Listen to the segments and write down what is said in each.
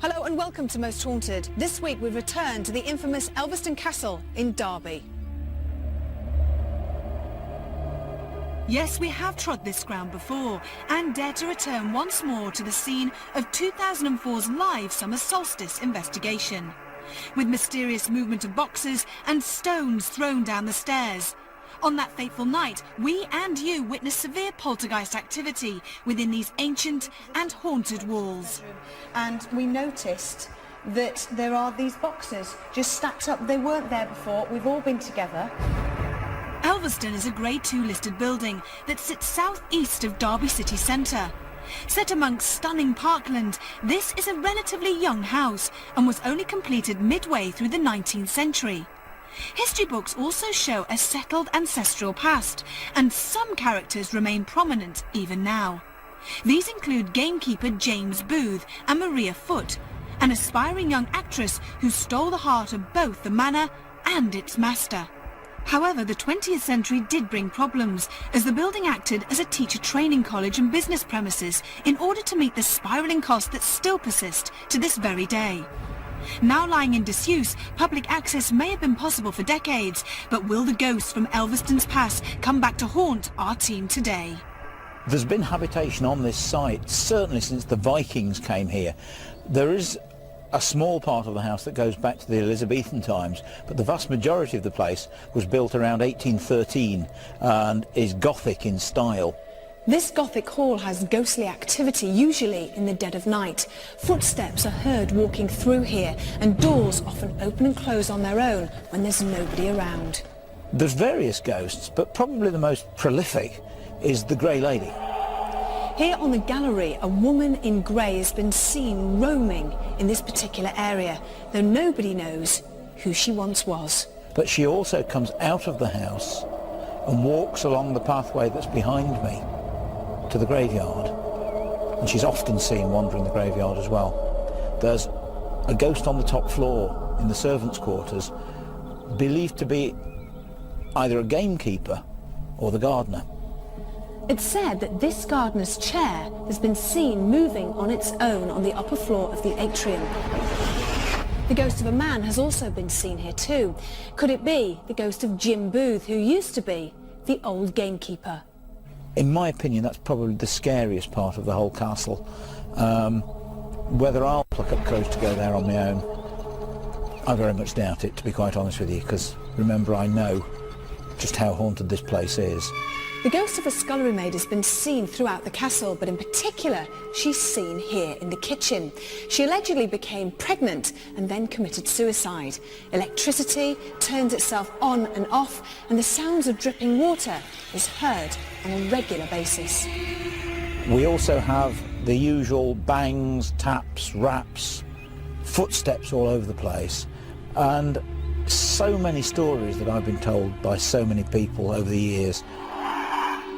Hello and welcome to Most Haunted. This week we've returned to the infamous Elvaston Castle in Derby. Yes, we have trod this ground before and dare to return once more to the scene of 2004's live summer solstice investigation. With mysterious movement of boxes and stones thrown down the stairs. On that fateful night, we and you witnessed severe poltergeist activity within these ancient and haunted walls. And we noticed that there are these boxes just stacked up. They weren't there before. We've all been together. Elvaston is a Grade 2 listed building that sits southeast of Derby city centre. Set amongst stunning parkland, this is a relatively young house and was only completed midway through the 19th century. History books also show a settled ancestral past, and some characters remain prominent even now. These include gamekeeper James Booth and Maria Foote, an aspiring young actress who stole the heart of both the manor and its master. However, the 20th century did bring problems, as the building acted as a teacher training college and business premises in order to meet the spiralling costs that still persist to this very day. Now lying in disuse, public access may have been possible for decades, but will the ghosts from Elvaston's past come back to haunt our team today? There's been habitation on this site, certainly since the Vikings came here. There is a small part of the house that goes back to the Elizabethan times, but the vast majority of the place was built around 1813 and is Gothic in style. This Gothic hall has ghostly activity, usually in the dead of night. Footsteps are heard walking through here, and doors often open and close on their own when there's nobody around. There's various ghosts, but probably the most prolific is the Grey Lady. Here on the gallery, a woman in grey has been seen roaming in this particular area, though nobody knows who she once was. But she also comes out of the house and walks along the pathway that's behind me to the graveyard, and she's often seen wandering the graveyard as well. There's a ghost on the top floor in the servants' quarters, believed to be either a gamekeeper or the gardener. It's said that this gardener's chair has been seen moving on its own on the upper floor of the atrium. The ghost of a man has also been seen here too. Could it be the ghost of Jim Booth, who used to be the old gamekeeper? In my opinion, that's probably the scariest part of the whole castle. Whether I'll pluck up courage to go there on my own, I very much doubt it, to be quite honest with you, because remember, I know just how haunted this place is. The ghost of a scullery maid has been seen throughout the castle, but in particular, she's seen here in the kitchen. She allegedly became pregnant and then committed suicide. Electricity turns itself on and off, and the sounds of dripping water is heard on a regular basis. We also have the usual bangs, taps, raps, footsteps all over the place, and so many stories that I've been told by so many people over the years.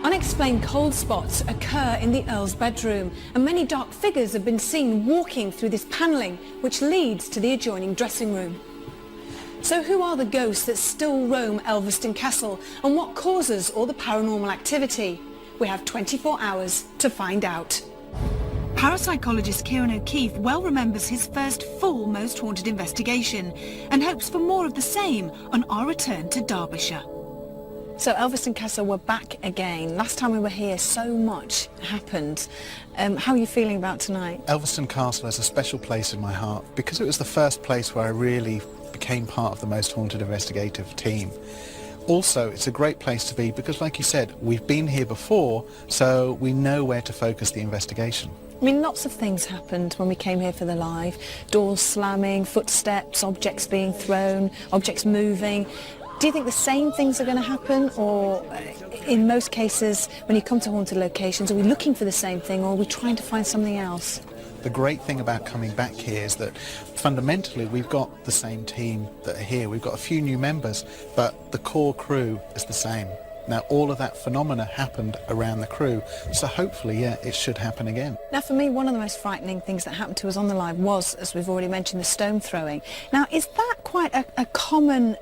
Unexplained cold spots occur in the Earl's bedroom, and many dark figures have been seen walking through this panelling, which leads to the adjoining dressing room. So who are the ghosts that still roam Elvaston Castle, and what causes all the paranormal activity? We have 24 hours to find out. Parapsychologist Kieran O'Keefe well remembers his first full Most Haunted investigation and hopes for more of the same on our return to Derbyshire. So Elvaston Castle, we're back again. Last time we were here, so much happened. How are you feeling about tonight? Elvaston Castle has a special place in my heart because it was the first place where I really became part of the Most Haunted investigative team. Also, it's a great place to be because, like you said, we've been here before, so we know where to focus the investigation. I mean, lots of things happened when we came here for the live. Doors slamming, footsteps, objects being thrown, objects moving. Do you think the same things are going to happen, or in most cases when you come to haunted locations, are we looking for the same thing, or are we trying to find something else? The great thing about coming back here is that fundamentally we've got the same team that are here. We've got a few new members, but the core crew is the same. Now, all of that phenomena happened around the crew, so hopefully, yeah, it should happen again. Now, for me, one of the most frightening things that happened to us on the live was, as we've already mentioned, the stone throwing. Now, is that quite a common,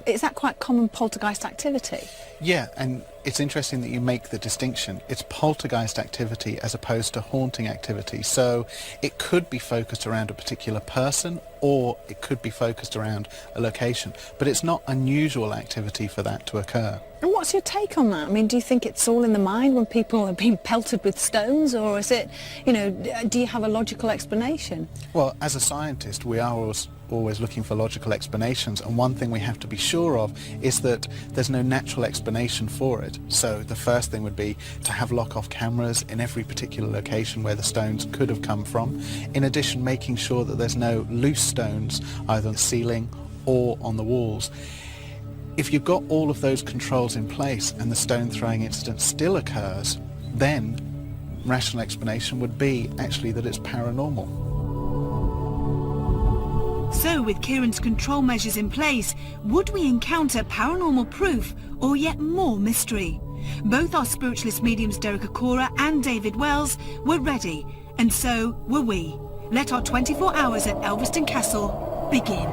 is that quite common poltergeist activity? Yeah, and it's interesting that you make the distinction. It's poltergeist activity as opposed to haunting activity. So it could be focused around a particular person, or it could be focused around a location. But it's not unusual activity for that to occur. And what's your take on that? I mean, do you think it's all in the mind when people are being pelted with stones, or is it, you know, do you have a logical explanation? Well, as a scientist, we are always looking for logical explanations, and one thing we have to be sure of is that there's no natural explanation for it. So the first thing would be to have lock-off cameras in every particular location where the stones could have come from. In addition, making sure that there's no loose stones either on the ceiling or on the walls. If you've got all of those controls in place and the stone throwing incident still occurs, then rational explanation would be actually that it's paranormal. So with Kieran's control measures in place, would we encounter paranormal proof or yet more mystery? Both our spiritualist mediums Derek Akora and David Wells were ready, and so were we. Let our 24 hours at Elvaston Castle begin.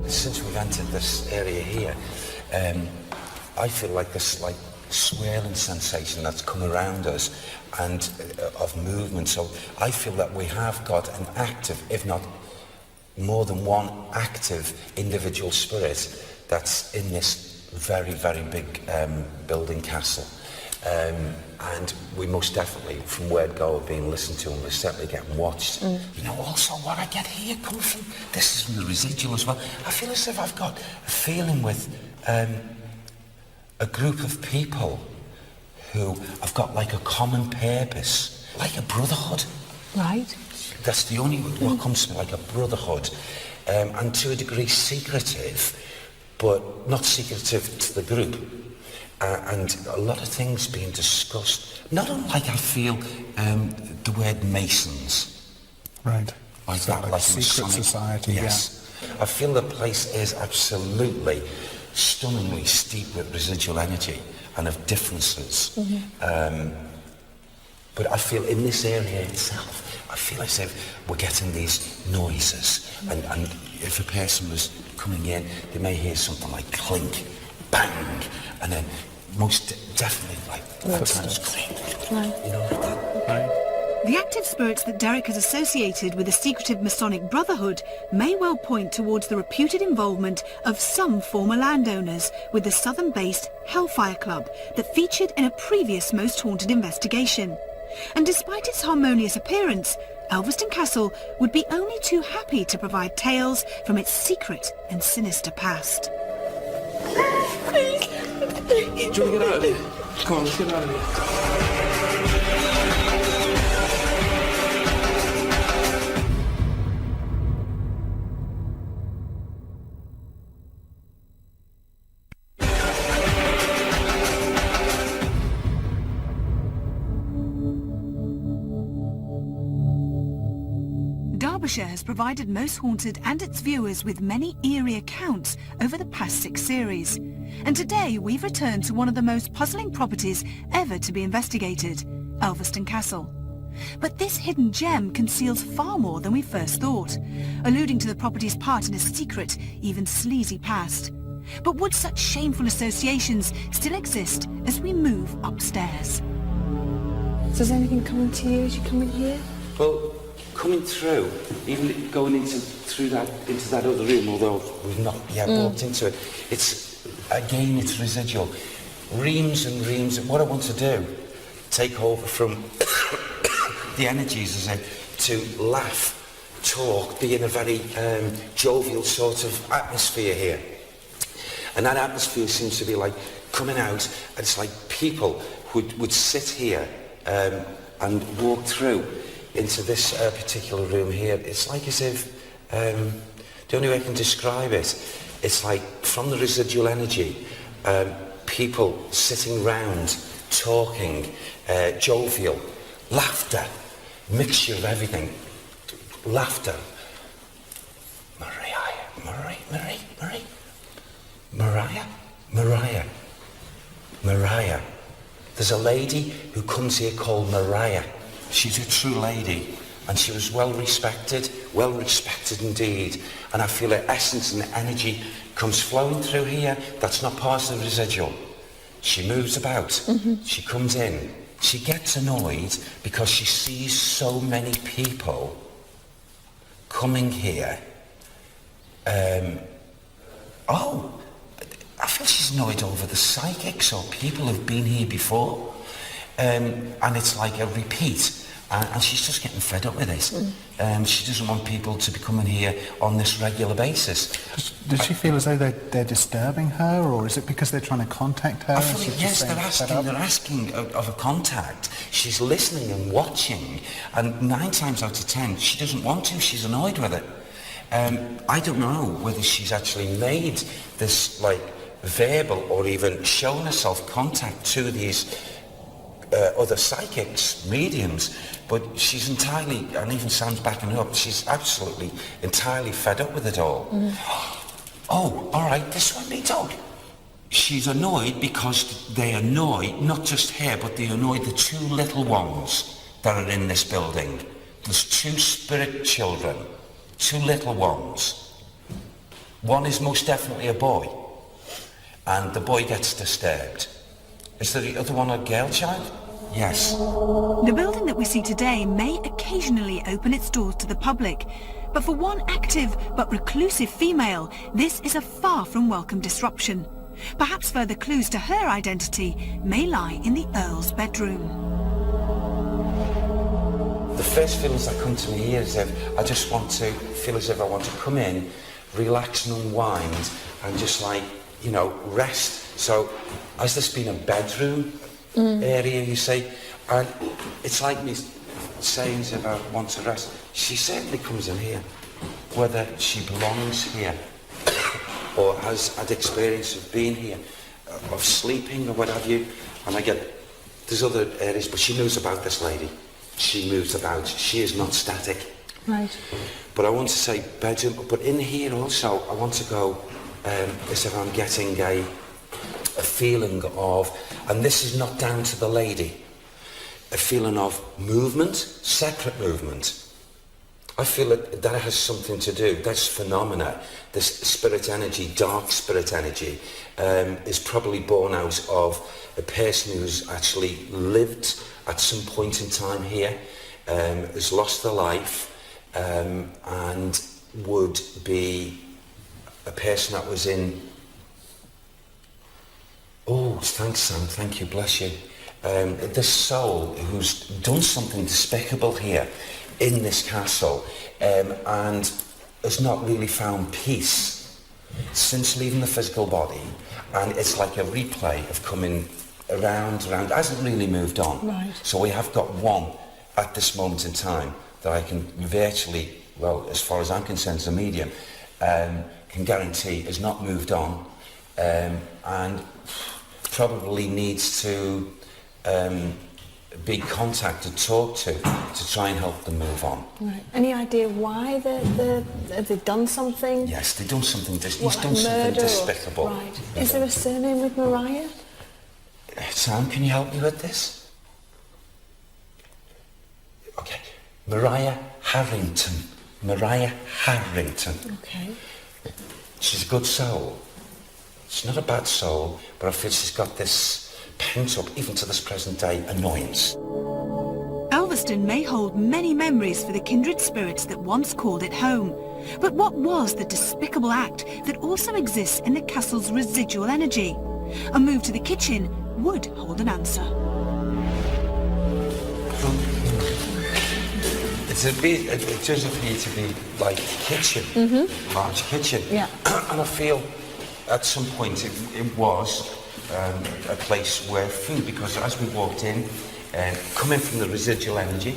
Since we've entered this area here, I feel like this swirling sensation that's come around us and of movement. So I feel that we have got an active, if not more than one active individual spirit that's in this very, very big building castle. And we most definitely, from word go, are being listened to, and we're certainly getting watched. You know, also what I get here comes from, this is from the residual as well. I feel as if I've got a feeling with a group of people who have got like a common purpose, like a brotherhood. Right. That's the only what comes to me, like a brotherhood, and to a degree secretive, but not secretive to the group. And a lot of things being discussed, not unlike I feel the word Masons. Right. Like so that, like like secret Masonic. society, yes. Yeah. I feel the place is absolutely, stunningly steeped with residual energy and of differences. But I feel in this area itself, I feel as if we're getting these noises. And if a person was coming in, they may hear something like clink, bang, and then most definitely like footsteps clink, you know, like that. Right. The active spirits that Derek has associated with the secretive Masonic Brotherhood may well point towards the reputed involvement of some former landowners with the southern-based Hellfire Club that featured in a previous Most Haunted investigation. And despite its harmonious appearance, Elvaston Castle would be only too happy to provide tales from its secret and sinister past. Do you want to get out of here? Come on, let's get out of here. Derbyshire has provided Most Haunted and its viewers with many eerie accounts over the past 6 series. And today we've returned to one of the most puzzling properties ever to be investigated, Elvaston Castle. But this hidden gem conceals far more than we first thought, alluding to the property's part in a secret, even sleazy past. But would such shameful associations still exist as we move upstairs? So is anything coming to you as you come in here? Well, coming through, even going into that other room, although we've not yet walked into it, it's residual. Reams and reams of what I want to do, take over from the energies, as to laugh, talk, be in a very jovial sort of atmosphere here. And that atmosphere seems to be like coming out, and it's like people would sit here and walk through into this particular room here. It's like as if, the only way I can describe it, it's like from the residual energy, people sitting round, talking, jovial, laughter, mixture of everything, laughter. Mariah. Mariah. There's a lady who comes here called Mariah. She's a true lady, and she was well respected indeed. And I feel her essence and energy comes flowing through here. That's not part of the residual. She moves about. She comes in. She gets annoyed because she sees so many people coming here. I feel she's annoyed over the psychics or people who've been here before. And it's like a repeat. And she's just getting fed up with it. She doesn't want people to be coming here on this regular basis. Does she feel as though they're disturbing her, or is it because they're trying to contact her? I feel yes, they're asking of a contact. She's listening and watching, and 9 times out of 10, she doesn't want to. She's annoyed with it. I don't know whether she's actually made this like verbal or even shown herself contact to these other psychics, mediums, but she's entirely, and even Sam's backing up, she's absolutely entirely fed up with it all. Oh, all right, this one needs out. She's annoyed because they annoy not just her, but they annoy the 2 little ones that are in this building. There's 2 spirit children, 2 little ones. One is most definitely a boy, and the boy gets disturbed. Is the other one a girl child? Yes. The building that we see today may occasionally open its doors to the public, but for one active but reclusive female, this is a far from welcome disruption. Perhaps further clues to her identity may lie in the Earl's bedroom. The first feelings that come to me here is if I just want to feel as if I want to come in, relax and unwind, and just like, you know, rest. So, has this been a bedroom area, you see? And it's like me saying if I want to rest. She certainly comes in here, whether she belongs here or has had experience of being here, of sleeping or what have you. And I get, there's other areas, but she knows about this lady. She moves about. She is not static. Right. But I want to say bedroom, but in here also, I want to go as if I'm getting a feeling of, and this is not down to the lady, a feeling of movement, separate movement. I feel that has something to do, this phenomena, this spirit energy, dark spirit energy, is probably born out of a person who's actually lived at some point in time here, has lost their life, and would be a person that was in... Oh, thanks Sam, thank you, bless you. This soul who's done something despicable here in this castle, and has not really found peace since leaving the physical body, and it's like a replay of coming around, hasn't really moved on. Right. So we have got one at this moment in time that I can virtually, well, as far as I'm concerned as a medium, can guarantee has not moved on, and probably needs to be contacted, talked to try and help them move on. Right. Any idea why have they done something? Yes, they've done something. He's What, done like something murder despicable. Right. Is there a surname with Mariah? Sam, can you help me with this? Okay, Mariah Harrington. Mariah Harrington. Okay. She's a good soul. She's not a bad soul, but I feel she's got this pent up, even to this present day, annoyance. Elvaston may hold many memories for the kindred spirits that once called it home. But what was the despicable act that also exists in the castle's residual energy? A move to the kitchen would hold an answer. It does appear to be like a kitchen, large kitchen. Yeah. And I feel at some point it was a place where food, because as we walked in, coming from the residual energy,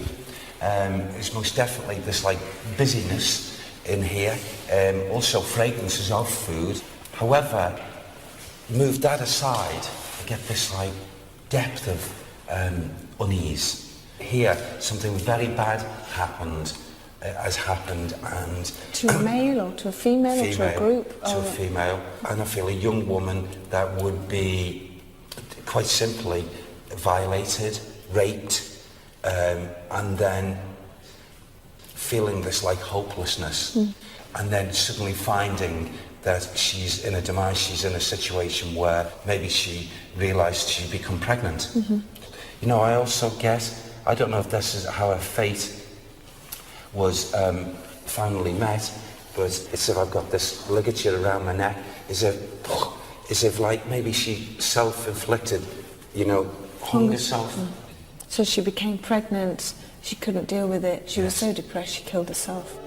there's most definitely this like busyness in here, also fragrances of food. However, move that aside, I get this like depth of unease. Here, something very bad happened has happened, and To a male or to a female, or to a group? To a female, and I feel a young woman that would be quite simply violated, raped, and then feeling this like hopelessness, and then suddenly finding that she's in a demise, she's in a situation where maybe she realised she'd become pregnant. You know, I also guess, I don't know if this is how her fate was finally met, but it's if I've got this ligature around my neck, as if like maybe she self-inflicted, you know, hung herself. So she became pregnant, she couldn't deal with it, she was so depressed she killed herself.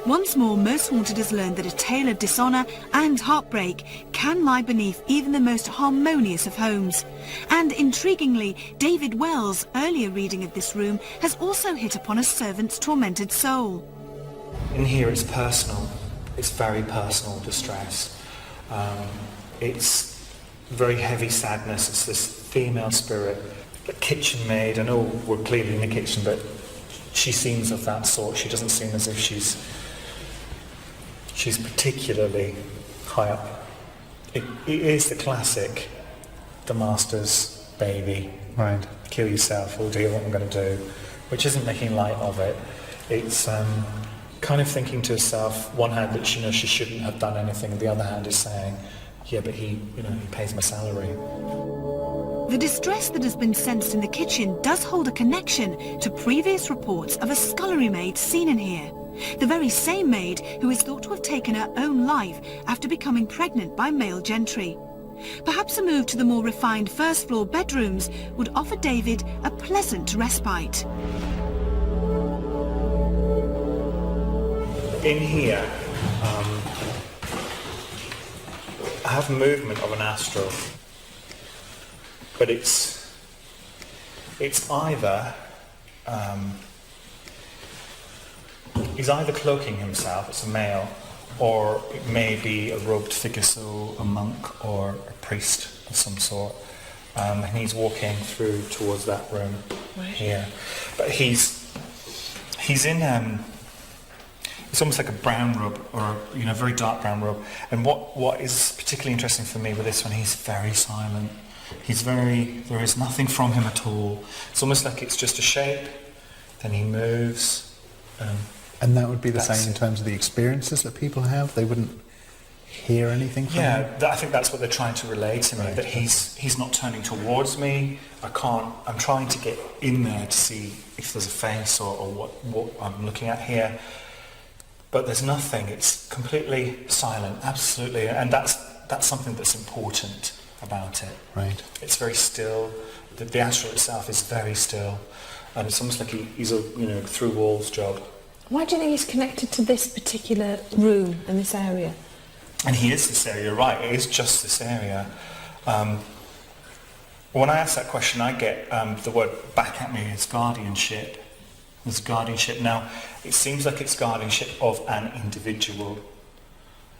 Once more, Most Haunted has learned that a tale of dishonour and heartbreak can lie beneath even the most harmonious of homes. And intriguingly, David Wells' earlier reading of this room has also hit upon a servant's tormented soul. In here it's personal, it's very personal distress. It's very heavy sadness, it's this female spirit. The kitchen maid, I know we're clearly in the kitchen, but she seems of that sort. She doesn't seem as if she's particularly high up. It is the classic, the master's baby. Right. Kill yourself, or do what I'm going to do, which isn't making light of it. It's kind of thinking to herself, one hand that she knows she shouldn't have done anything, the other hand is saying, yeah, but he pays my salary. The distress that has been sensed in the kitchen does hold a connection to previous reports of a scullery maid seen in here. The very same maid who is thought to have taken her own life after becoming pregnant by male gentry. Perhaps a move to the more refined first floor bedrooms would offer David a pleasant respite. In here, I have movement of an astral, but it's either he's either cloaking himself, it's a male, or it may be a robed figure, so a monk or a priest of some sort, and he's walking through towards that room here. But he's in it's almost like a brown robe, or a very dark brown robe. And what is particularly interesting for me with this one, he's very silent. There is nothing from him at all. It's almost like it's just a shape, then he moves. And that would be the same in terms of the experiences that people have? They wouldn't hear anything from him? I think that's what they're trying to relay to me, that he's not turning towards me. I'm trying to get in there to see if there's a face or what I'm looking at here. But there's nothing, it's completely silent, absolutely, and that's something that's important about it. Right. It's very still, the astral itself is very still, and it's almost like he's a through walls job. Why do you think he's connected to this particular room and this area? And he is this area, right, it is just this area. When I ask that question, I get the word back at me, it's guardianship. There's guardianship. Now, it seems like it's guardianship of an individual.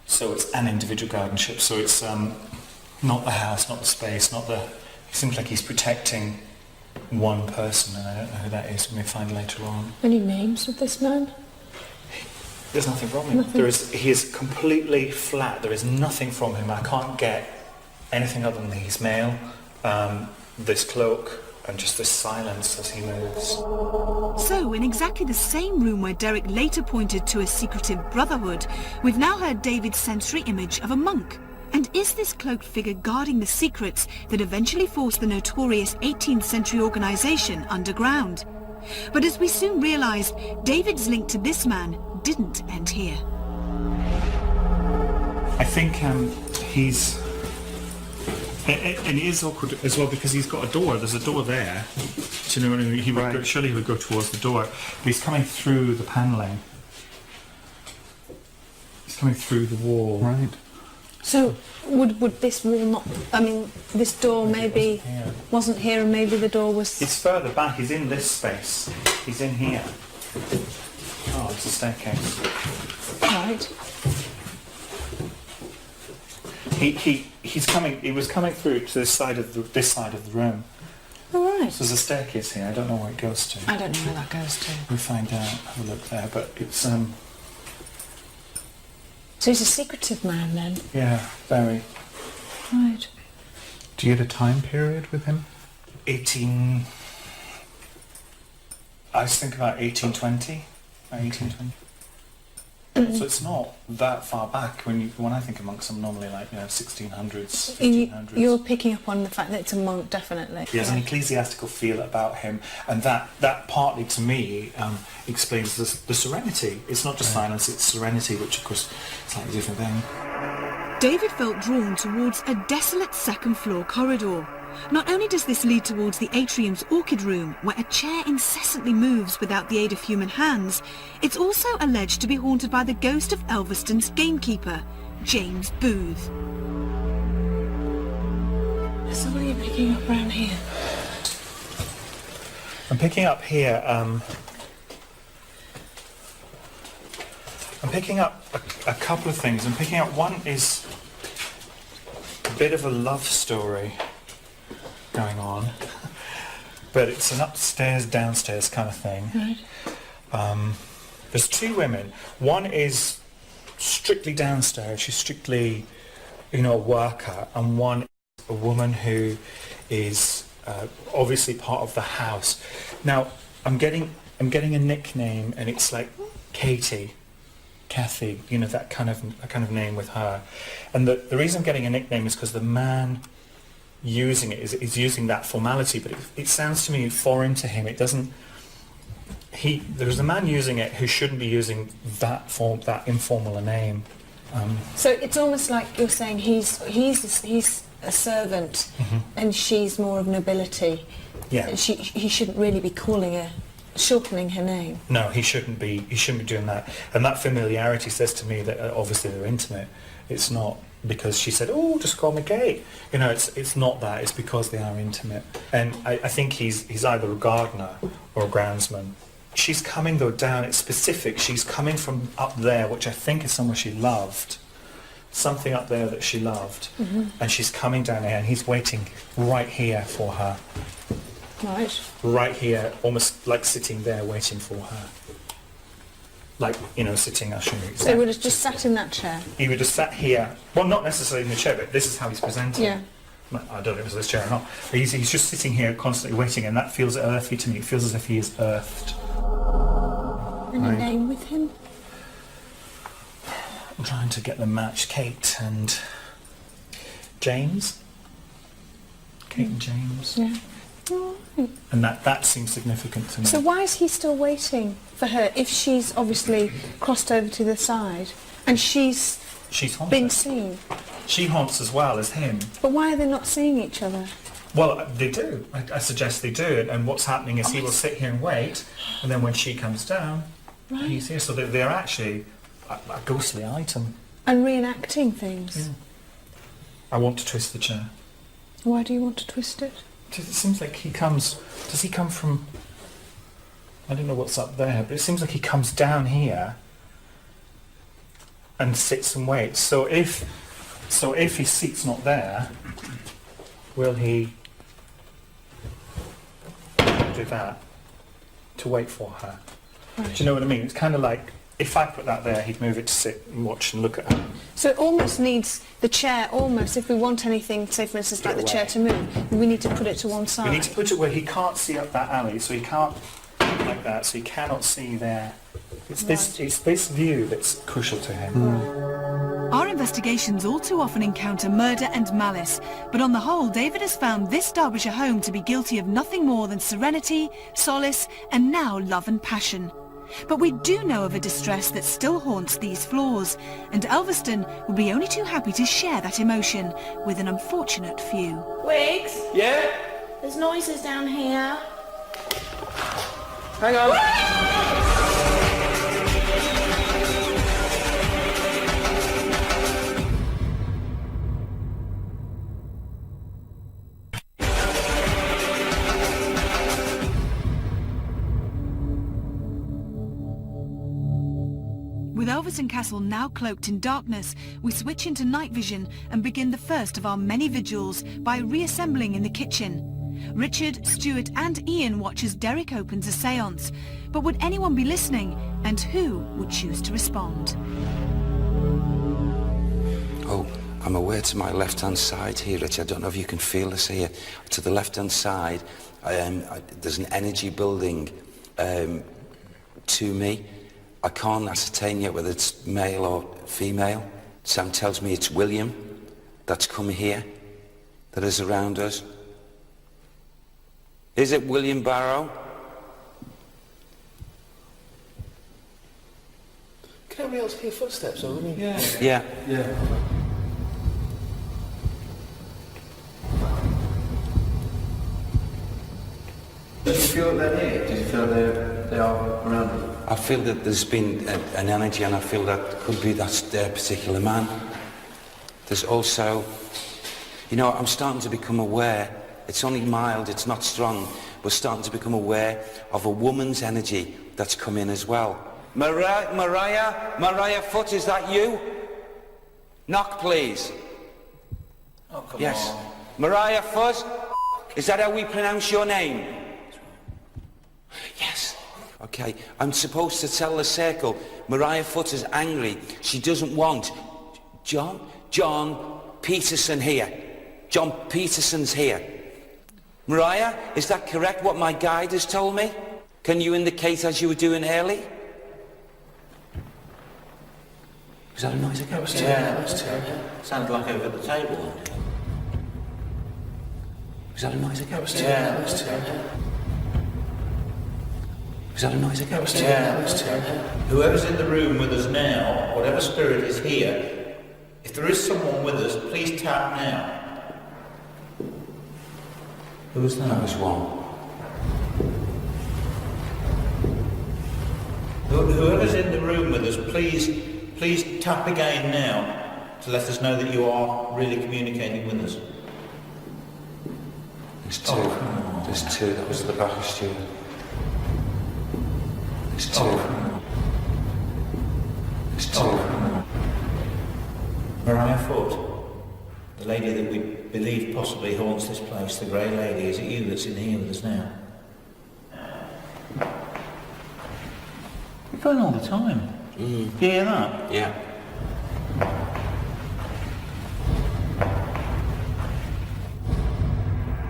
So it's an individual guardianship. So it's not the house, not the space, it seems like he's protecting one person, and I don't know who that is. We may find later on. Any names of this man? There's nothing from him. He is completely flat. There is nothing from him. I can't get anything other than he's male, this cloak, and just this silence as he moves. So, in exactly the same room where Derek later pointed to a secretive brotherhood, we've now heard David's sensory image of a monk. And is this cloaked figure guarding the secrets that eventually forced the notorious 18th century organisation underground? But as we soon realised, David's link to this man didn't end here. I think he's... And it is awkward as well because he's got a door. There's a door there. Do you know what I mean? Surely he would go towards the door. But he's coming through the panelling. He's coming through the wall. Right. So would this wall not... this door maybe wasn't here and maybe the door was... It's further back. He's in this space. He's in here. Oh, it's a staircase. Right. He was coming through to this side of the room, All right. So there's a staircase here. I don't know where it goes to. I don't know where that goes to. We'll find out. Have a look there. But it's So he's a secretive man then? yeah, very. Right. Do you get a time period with him? 18. I was thinking about 1820. 1820. So it's not that far back. When I think of monks, I'm normally like 1600s, 1500s. You're picking up on the fact that it's a monk, definitely. He has an ecclesiastical feel about him, and that partly to me explains the serenity. It's not just silence; it's serenity, which of course is like a different thing. David felt drawn towards a desolate second-floor corridor. Not only does this lead towards the atrium's orchid room, where a chair incessantly moves without the aid of human hands, it's also alleged to be haunted by the ghost of Elvaston's gamekeeper, James Booth. So what are you picking up around here? I'm picking up here. I'm picking up a couple of things. I'm picking up one is a bit of a love story going on, but it's an upstairs downstairs kind of thing. Right. There's two women. One is strictly downstairs. She's strictly, a worker, and one is a woman who is obviously part of the house. Now I'm getting a nickname, and it's like Katie, Kathy, that kind of name with her. And the reason I'm getting a nickname is because the man using it is using that formality, but it sounds to me foreign to him. It doesn't. There's a man using it who shouldn't be using that informal a name. So it's almost like you're saying he's a servant, and she's more of nobility. Yeah. He shouldn't really be shortening her name. No, he shouldn't be. He shouldn't be doing that. And that familiarity says to me that obviously they're intimate. It's not because she said, "Oh, just call me Kate." It's not that. It's because they are intimate. And I think he's either a gardener or a groundsman. She's coming though down. It's specific. She's coming from up there, which I think is somewhere she loved. Something up there that she loved, and she's coming down here, and he's waiting right here for her. Right. Right here, almost like sitting there waiting for her. Like, sitting, I'll show you exactly. So he would have just sat in that chair? He would have sat here, well, not necessarily in the chair, but this is how he's presenting. Yeah. I don't know if it's this chair or not. But he's just sitting here constantly waiting, and that feels earthy to me. It feels as if he is earthed. And a name with him? I'm trying to get them matched. Kate and James. Kate and James. Yeah. Oh, right. And that seems significant to me. So why is he still waiting for her if she's obviously crossed over to the side and she's haunted. been seen? She haunts as well as him. But why are they not seeing each other? Well, they do. I suggest they do. And what's happening is he will sit here and wait, and then when she comes down, he's here. So they're actually a ghostly item. And reenacting things? Yeah. I want to twist the chair. Why do you want to twist it? It seems like he comes... Does he come from... I don't know what's up there, but it seems like he comes down here and sits and waits. So if his seat's not there, will he do that to wait for her? Right. Do you know what I mean? It's kind of like, if I put that there, he'd move it to sit and watch and look at her. So it almost needs the chair, if we want anything, say for instance like the chair to move, we need to put it to one side. We need to put it where he can't see up that alley, so he can't like that, so he cannot see there. It's this view that's crucial to him. Our investigations all too often encounter murder and malice, but on the whole, David has found this Derbyshire home to be guilty of nothing more than serenity, solace, and now love and passion. But we do know of a distress that still haunts these floors, and Elvaston would be only too happy to share that emotion with an unfortunate few. Wiggs? Yeah? There's noises down here. Hang on. With Elvaston Castle now cloaked in darkness, we switch into night vision and begin the first of our many vigils by reassembling in the kitchen. Richard, Stuart and Ian watch as Derek opens a séance. But would anyone be listening, and who would choose to respond? Oh, I'm aware to my left-hand side here, Rich. I don't know if you can feel this here. To the left-hand side, there's an energy building to me. I can't ascertain yet whether it's male or female. Sam tells me it's William that's come here, that is around us. Is it William Barrow? Can everybody else hear footsteps or anything? Yeah. Did you feel that they're here? Did you feel they are around you? I feel that there's been an energy, and I feel that could be that particular man. There's also, you know, I'm starting to become aware, it's only mild, it's not strong, but starting to become aware of a woman's energy that's come in as well. Mariah Foot, is that you? Knock, please. Oh, come Yes. on. Mariah Foot, is that how we pronounce your name? Yes. Okay, I'm supposed to tell the circle, Mariah Foot is angry. She doesn't want John Peterson here. John Peterson's here. Mariah, is that correct, what my guide has told me? Can you indicate as you were doing early? Was that a noise again? That was terrible. Sounded like over the table. Was that a noise again? That was terrible. Was that a noise again? That was terrible. Whoever's in the room with us now, whatever spirit is here, if there is someone with us, please tap now. Who was that? That was one. Whoever's in the room with us, please tap again now to let us know that you are really communicating with us. There's two. There's two. That was at the back of Stuart. There's two. There's two. Mariah Foot, the lady that we believe possibly haunts this place, the grey lady, is it you that's in here with us now? You're going all the time. You hear that? Yeah.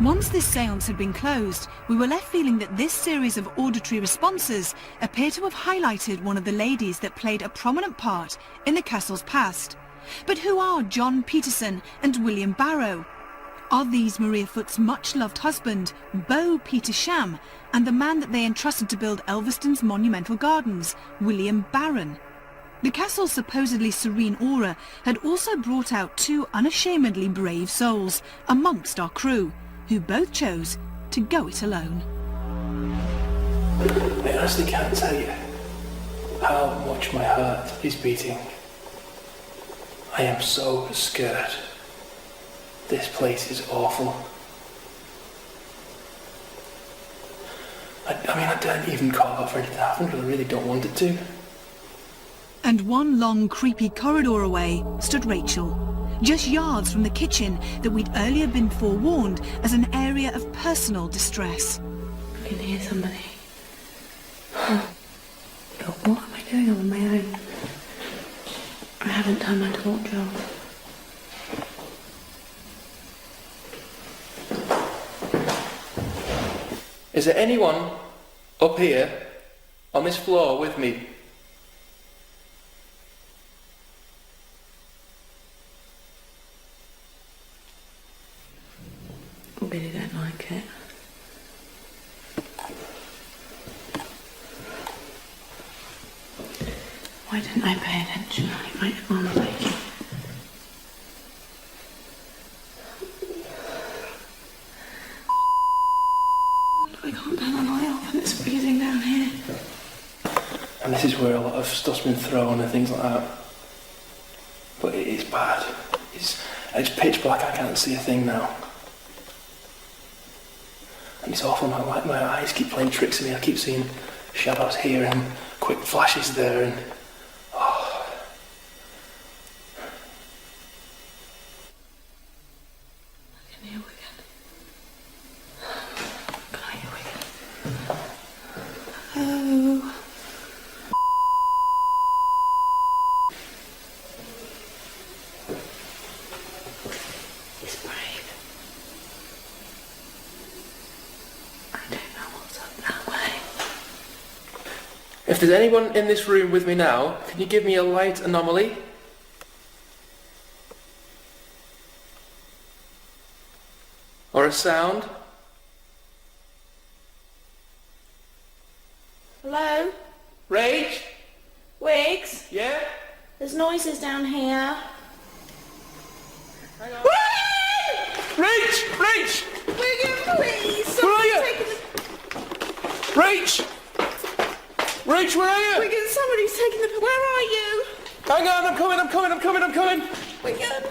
Once this séance had been closed, we were left feeling that this series of auditory responses appear to have highlighted one of the ladies that played a prominent part in the castle's past. But who are John Peterson and William Barrow? Are these Maria Foot's much-loved husband, Beau Petersham, and the man that they entrusted to build Elvaston's monumental gardens, William Barron? The castle's supposedly serene aura had also brought out two unashamedly brave souls amongst our crew, who both chose to go it alone. I honestly can't tell you how much my heart is beating. I am so scared. This place is awful. I mean, I don't even call out for anything to happen, but I really don't want it to. And one long, creepy corridor away stood Rachel, just yards from the kitchen that we'd earlier been forewarned as an area of personal distress. I can hear somebody. But what am I doing on my own? I haven't turned my torch off. Is there anyone up here on this floor with me? I really don't like it. Why didn't I pay attention? I might have on like I can't turn the light off and it's freezing down here. And this is where a lot of stuff's been thrown and things like that. But it is bad. It's pitch black, I can't see a thing now. And it's awful, my eyes keep playing tricks on me. I keep seeing shadows here and quick flashes there and... Oh. I can hear again. If there's anyone in this room with me now, can you give me a light anomaly? Or a sound? Hello? Rach? Wiggs? Yeah? There's noises down here. Hang on. Rach! Rach! Wiggum, please! Where are you? Somebody's Rach! Rach, where are you? Wiggum, somebody's taking the... Where are you? Hang on, I'm coming! Wiggum.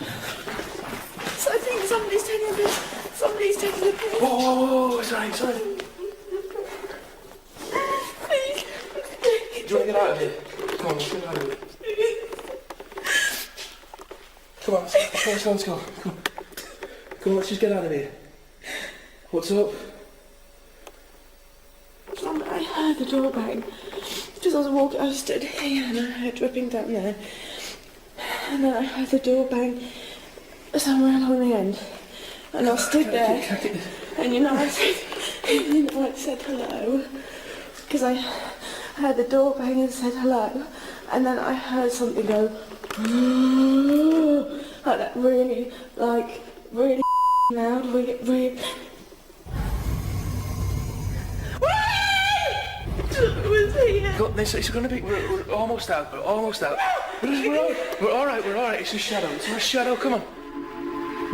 So I think somebody's taking the piss. Somebody's taking the piss. Whoa, sorry. Please. Do you want to get out of here? Come on, let's get out of here. Come on, let's go. Come on, let's just get out of here. What's up? I heard the door bang. Just as I stood here and I heard dripping down there. And then I heard the door bang somewhere along the end. And I stood there. And I said hello. Because I heard the door bang and said hello. And then I heard something go like that really loud, really was here. It's going to be... We're almost out. We're all right. It's a shadow. Come on.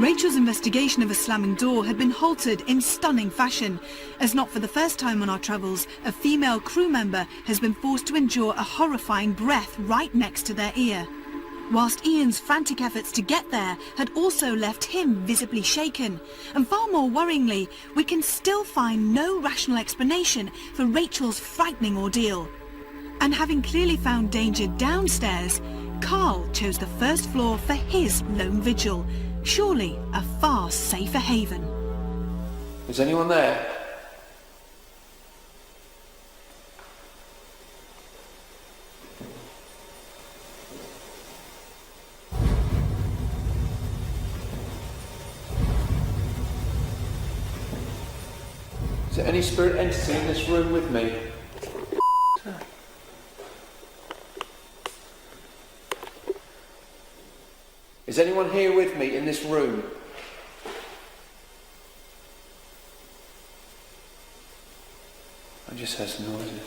Rachel's investigation of a slamming door had been halted in stunning fashion, as not for the first time on our travels, a female crew member has been forced to endure a horrifying breath right next to their ear. Whilst Ian's frantic efforts to get there had also left him visibly shaken, and far more worryingly, we can still find no rational explanation for Rachel's frightening ordeal. And having clearly found danger downstairs, Carl chose the first floor for his lone vigil, surely a far safer haven. Is anyone there? Is there any spirit entity in this room with me? Is anyone here with me in this room? I just heard some noises.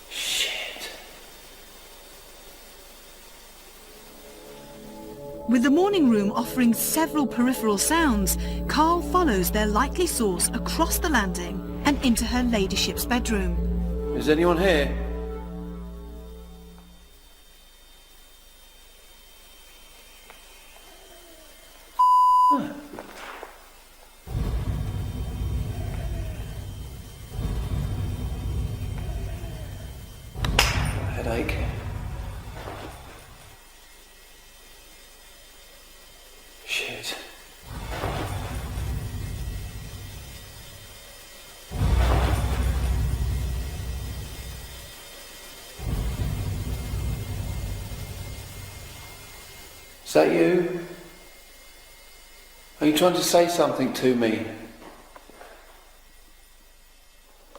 Shit. With the morning room offering several peripheral sounds, Carl follows their likely source across the landing and into her ladyship's bedroom. Is anyone here? Headache. Shit. Is that you? Are you trying to say something to me?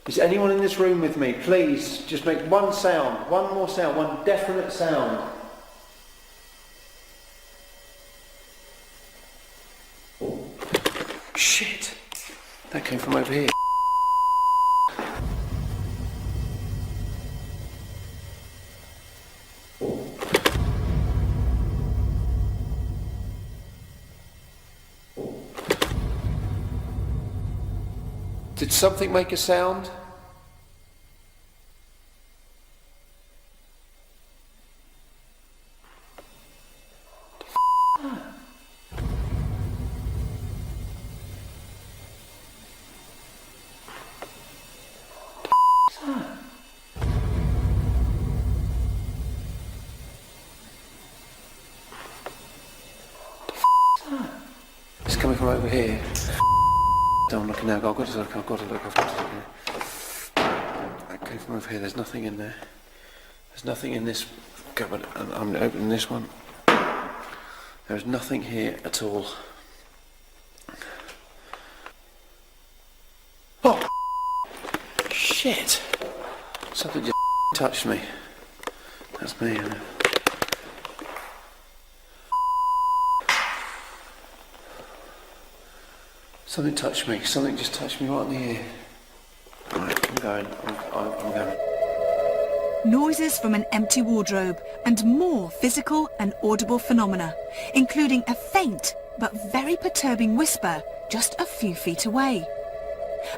Is anyone in this room with me? Please, just make one sound, one more sound, one definite sound. Shit! That came from over here. Did something make a sound? It's coming from over here. I'm looking now. I've got to look. That came from over here. There's nothing in there. There's nothing in this cupboard. I'm opening this one. There's nothing here at all. Oh! Shit! Shit. Something just touched me. That's me, isn't it? Something touched me. Something just touched me right in the ear. Right, I'm going. I'm going. Noises from an empty wardrobe and more physical and audible phenomena, including a faint but very perturbing whisper just a few feet away.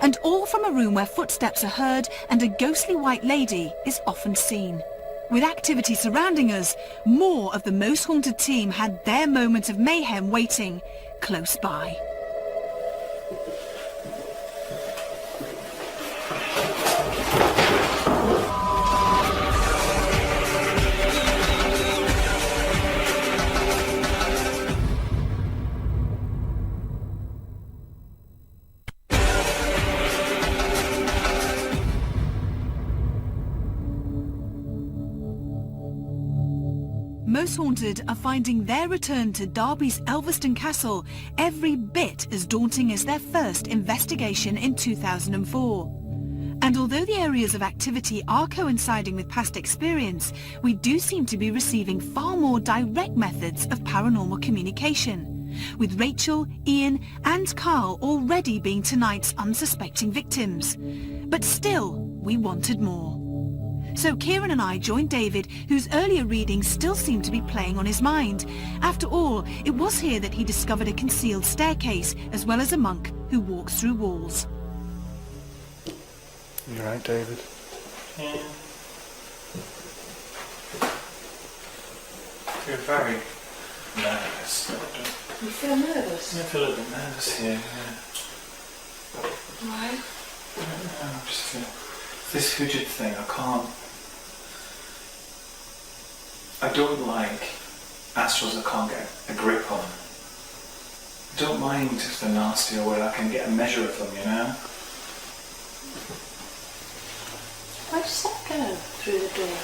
And all from a room where footsteps are heard and a ghostly white lady is often seen. With activity surrounding us, more of the Most Haunted team had their moment of mayhem waiting close by. Most Haunted are finding their return to Derby's Elvaston Castle every bit as daunting as their first investigation in 2004. And although the areas of activity are coinciding with past experience, we do seem to be receiving far more direct methods of paranormal communication, with Rachel, Ian and Carl already being tonight's unsuspecting victims. But still, we wanted more. So Kieran and I joined David, whose earlier readings still seemed to be playing on his mind. After all, it was here that he discovered a concealed staircase, as well as a monk who walks through walls. You right, David? Yeah. I feel very nervous. You feel nervous? I feel a little bit nervous here, yeah. Why? I don't know, I just feel... This Hujid thing, I don't like astrals I can't get a grip on. I don't mind if they're nasty or whether I can get a measure of them, you know? Why does that go through the door?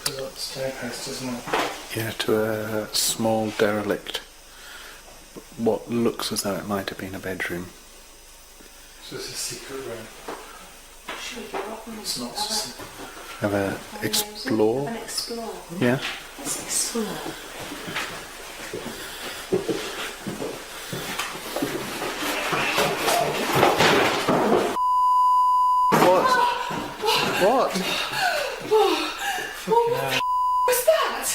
Because of the staircase, doesn't it? Yeah, to a small derelict. What looks as though it might have been a bedroom. So it's a secret room. Should we go up and It's not so Have a explore? Have an explore. Yeah. Let's explore. What? What was that?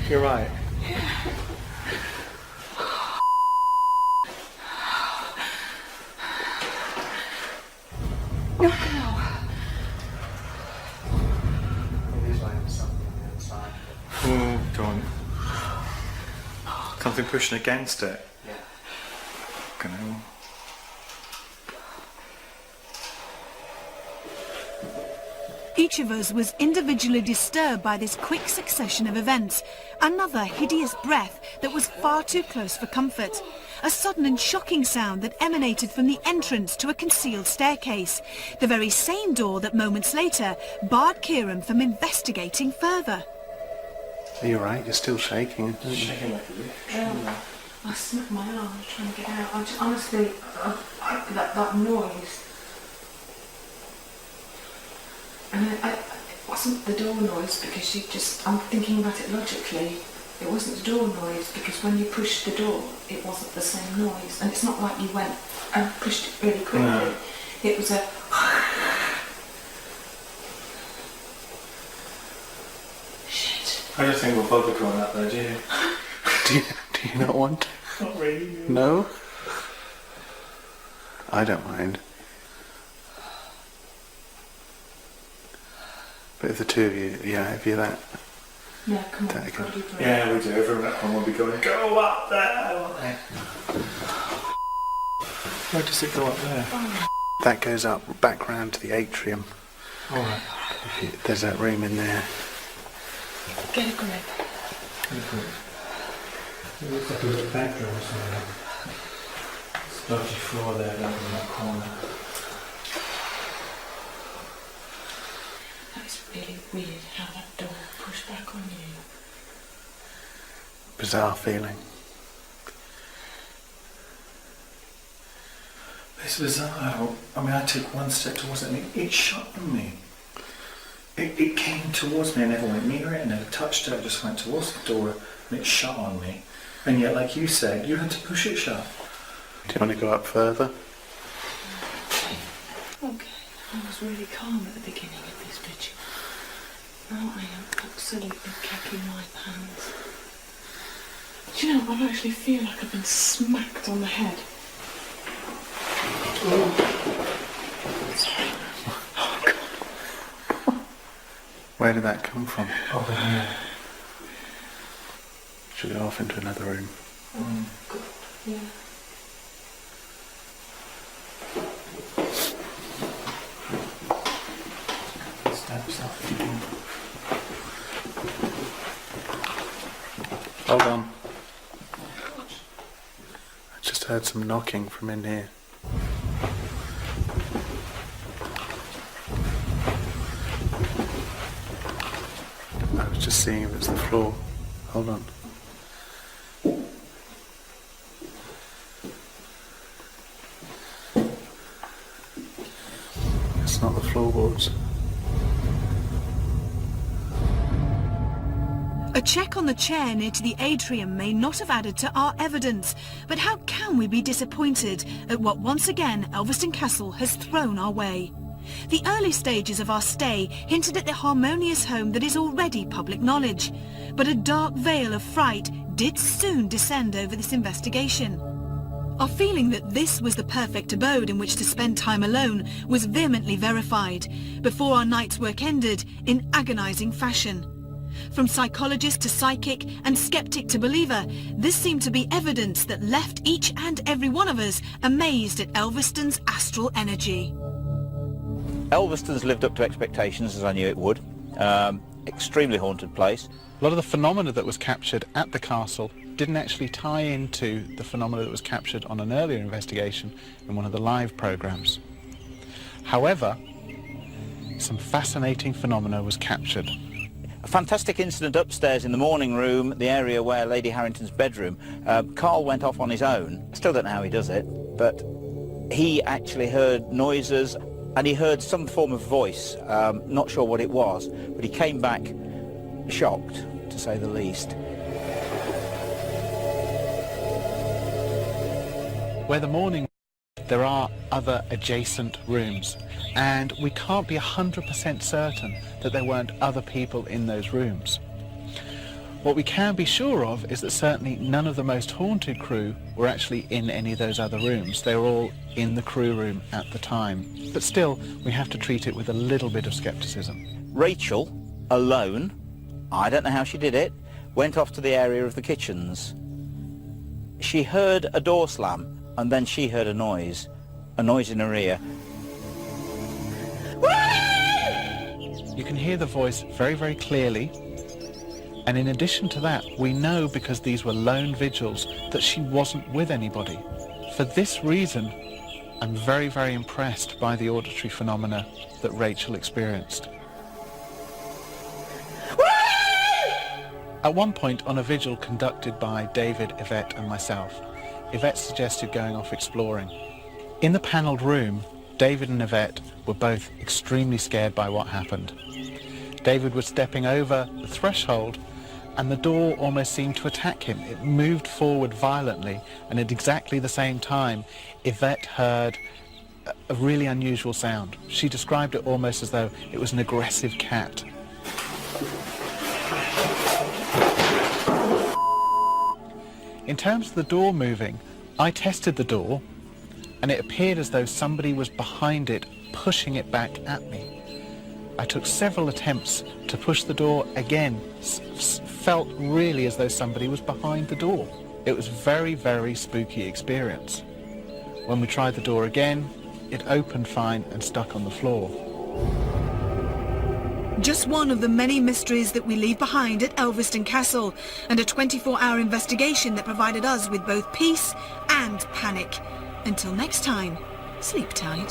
You're right. Oh, don't. Something pushing against it. Yeah. Fucking hell. Each of us was individually disturbed by this quick succession of events. Another hideous breath that was far too close for comfort. A sudden and shocking sound that emanated from the entrance to a concealed staircase. The very same door that moments later barred Kieran from investigating further. Are you right? You're still shaking, aren't you? Shaking like a leaf. I smacked my arm trying to get out. I just, honestly, that noise. And it wasn't the door noise because I'm thinking about it logically. It wasn't the door noise because when you pushed the door, it wasn't the same noise. And it's not like you went and pushed it really quickly. No. It was a... Shit. I don't think we'll bother going up there, do you? Do you not want to? Not really. No? I don't mind. But if the two of you, yeah, if you're that... Yeah, come on. That again. gotta be brave. Yeah, we do. Everyone at home will be going, go up there, won't they? Where does it go up there? That goes up back round to the atrium. Alright. There's that room in there. Get a grip. It looks like a little bedroom or something. It's a dodgy floor there down in that corner. That's really weird how that door pushed back on you. bizarre feeling. It's bizarre. I mean, I took one step towards it and it shot on me. It came towards me. I never went near it, I never touched it. I just went towards the door and it shut on me. And yet, like you said, you had to push it shut. Do you want to go up further? Okay, I was really calm at the beginning of this vigil. Now I am absolutely kicking my pants. Do you know, I actually feel like I've been smacked on the head. Sorry. Oh, God. Where did that come from? Over here. Should we go off into another room? Oh, God. Yeah. Steps up. Hold on. I just heard some knocking from in here. I was just seeing if it's the floor. Hold on. It's not the floorboards. A check on the chair near to the atrium may not have added to our evidence, but how can we be disappointed at what once again Elvaston Castle has thrown our way? The early stages of our stay hinted at the harmonious home that is already public knowledge, but a dark veil of fright did soon descend over this investigation. Our feeling that this was the perfect abode in which to spend time alone was vehemently verified before our night's work ended in agonizing fashion. From psychologist to psychic and skeptic to believer, this seemed to be evidence that left each and every one of us amazed at Elvaston's astral energy. Elvaston's lived up to expectations, as I knew it would. Extremely haunted place. A lot of the phenomena that was captured at the castle didn't actually tie into the phenomena that was captured on an earlier investigation in one of the live programs. However, some fascinating phenomena was captured. A fantastic incident upstairs in the morning room, the area where Lady Harrington's bedroom. Carl went off on his own. Still don't know how he does it, but he actually heard noises and he heard some form of voice. Not sure what it was, but he came back shocked, to say the least. Where the morning, there are other adjacent rooms, and we can't be 100% certain that there weren't other people in those rooms. What we can be sure of is that certainly none of the most haunted crew were actually in any of those other rooms. They were all in the crew room at the time. But still, we have to treat it with a little bit of scepticism. Rachel, alone, I don't know how she did it, went off to the area of the kitchens. She heard a door slam, and then she heard a noise in her ear. You can hear the voice very, very clearly. And in addition to that, we know, because these were lone vigils, that she wasn't with anybody. For this reason, I'm very, very impressed by the auditory phenomena that Rachel experienced. At one point on a vigil conducted by David, Yvette and myself, Yvette suggested going off exploring. In the panelled room, David and Yvette were both extremely scared by what happened. David was stepping over the threshold and the door almost seemed to attack him. It moved forward violently, and at exactly the same time, Yvette heard a really unusual sound. She described it almost as though it was an aggressive cat. In terms of the door moving, I tested the door, and it appeared as though somebody was behind it, pushing it back at me. I took several attempts to push the door again. Felt really as though somebody was behind the door. It was a very, very spooky experience. When we tried the door again, it opened fine and stuck on the floor. Just one of the many mysteries that we leave behind at Elvaston Castle, and a 24-hour investigation that provided us with both peace and panic. Until next time, sleep tight.